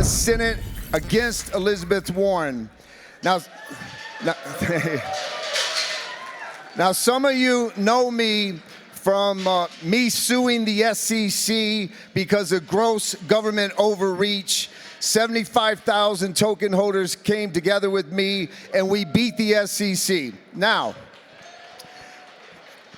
U.S. Senate against Elizabeth Warren. Now, now some of you know me from me suing the SEC because of gross government overreach. 75,000 token holders came together with me and we beat the SEC. Now,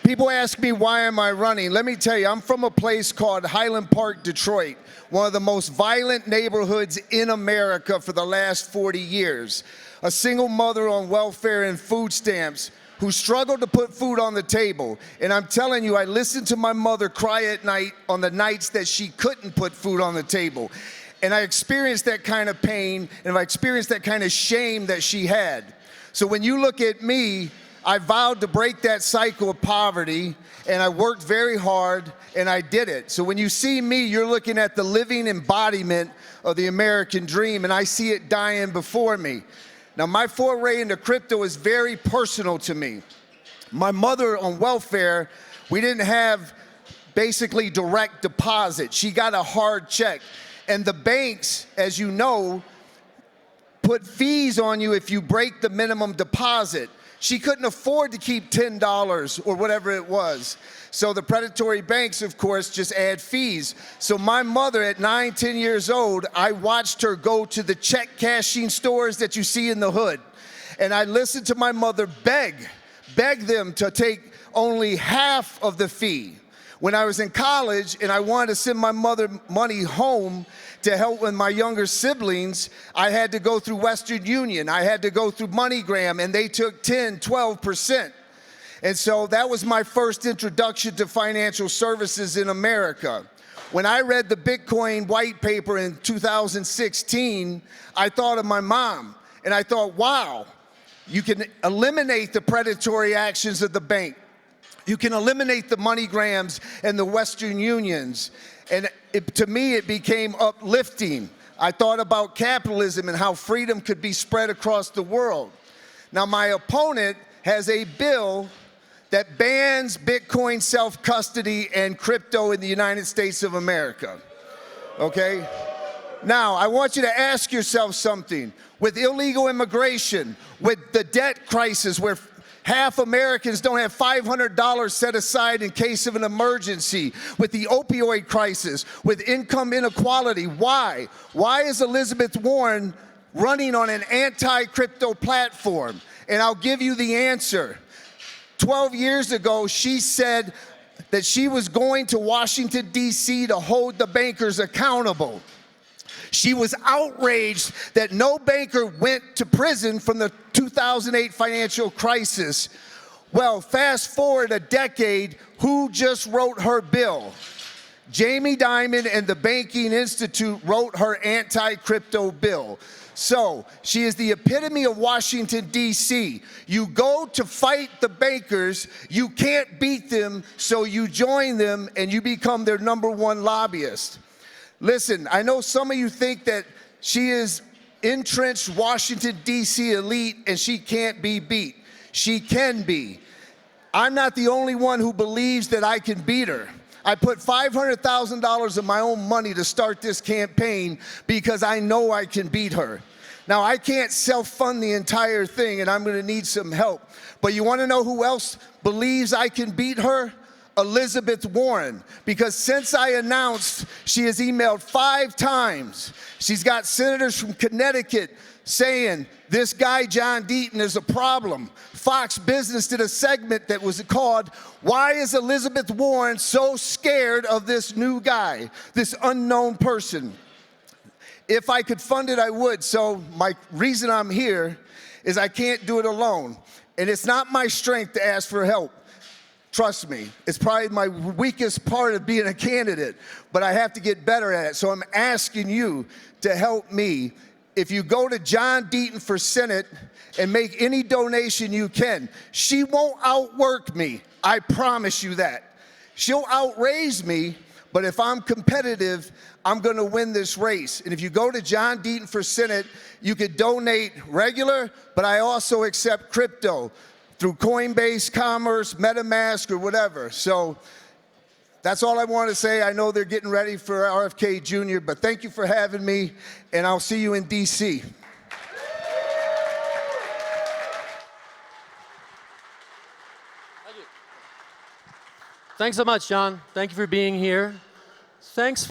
people ask me, why am I running? Let me tell you, I'm from a place called Highland Park, Detroit, one of the most violent neighborhoods in America for the last 40 years. A single mother on welfare and food stamps who struggled to put food on the table. And I'm telling you, I listened to my mother cry at night on the nights that she couldn't put food on the table. And I experienced that kind of pain, and I experienced that kind of shame that she had. So when you look at me, I vowed to break that cycle of poverty, and I worked very hard, and I did it. So when you see me, you're looking at the living embodiment of the American dream, and I see it dying before me. Now, my foray into crypto is very personal to me. My mother on welfare, we didn't have basically direct deposit. She got a hard check. And the banks, as you know, put fees on you if you break the minimum deposit. She couldn't afford to keep $10 or whatever it was. So the predatory banks, of course, just add fees. So my mother at 9, 10 years old, I watched her go to the check cashing stores that you see in the hood. And I listened to my mother beg them to take only half of the fee. When I was in college and I wanted to send my mother money home to help with my younger siblings, I had to go through Western Union. I had to go through MoneyGram, and they took 10, 12%. And so that was my first introduction to financial services in America. When I read the Bitcoin white paper in 2016, I thought of my mom, and I thought, wow, you can eliminate the predatory actions of the bank. You can eliminate the MoneyGrams and the Western Unions. And to me, it became uplifting. I thought about capitalism and how freedom could be spread across the world. Now, my opponent has a bill that bans Bitcoin self-custody and crypto in the United States of America, okay? Now, I want you to ask yourself something. With illegal immigration, with the debt crisis where half Americans don't have $500 set aside in case of an emergency, with the opioid crisis, with income inequality. Why? Why is Elizabeth Warren running on an anti-crypto platform? And I'll give you the answer. 12 years ago, she said that she was going to Washington, D.C. to hold the bankers accountable. She was outraged that no banker went to prison from the 2008 financial crisis. Well, fast forward a decade, who just wrote her bill? Jamie Dimon and the Banking Institute wrote her anti-crypto bill. So she is the epitome of Washington, D.C. You go to fight the bankers, you can't beat them, so you join them and you become their #1 lobbyist. Listen, I know some of you think that she is entrenched Washington, D.C. elite and she can't be beat. She can be. I'm not the only one who believes that I can beat her. I put $500,000 of my own money to start this campaign because I know I can beat her. Now, I can't self-fund the entire thing and I'm gonna need some help. But you wanna know who else believes I can beat her? Elizabeth Warren, because since I announced, she has emailed 5 times. She's got senators from Connecticut saying, this guy, John Deaton, is a problem. Fox Business did a segment that was called, Why is Elizabeth Warren so scared of this new guy, this unknown person? If I could fund it, I would. So my reason I'm here is I can't do it alone. And it's not my strength to ask for help. Trust me, it's probably my weakest part of being a candidate, but I have to get better at it. So I'm asking you to help me. If you go to John Deaton for Senate and make any donation you can, she won't outwork me. I promise you that. She'll outraise me, but if I'm competitive, I'm gonna win this race. And if you go to John Deaton for Senate, you could donate regular, but I also accept crypto through Coinbase Commerce, MetaMask, or whatever. So That's all I want to say. I know they're getting ready for RFK Jr., but thank you for having me, and I'll see you in D.C. Thanks so much, John. Thank you for being here. Thanks.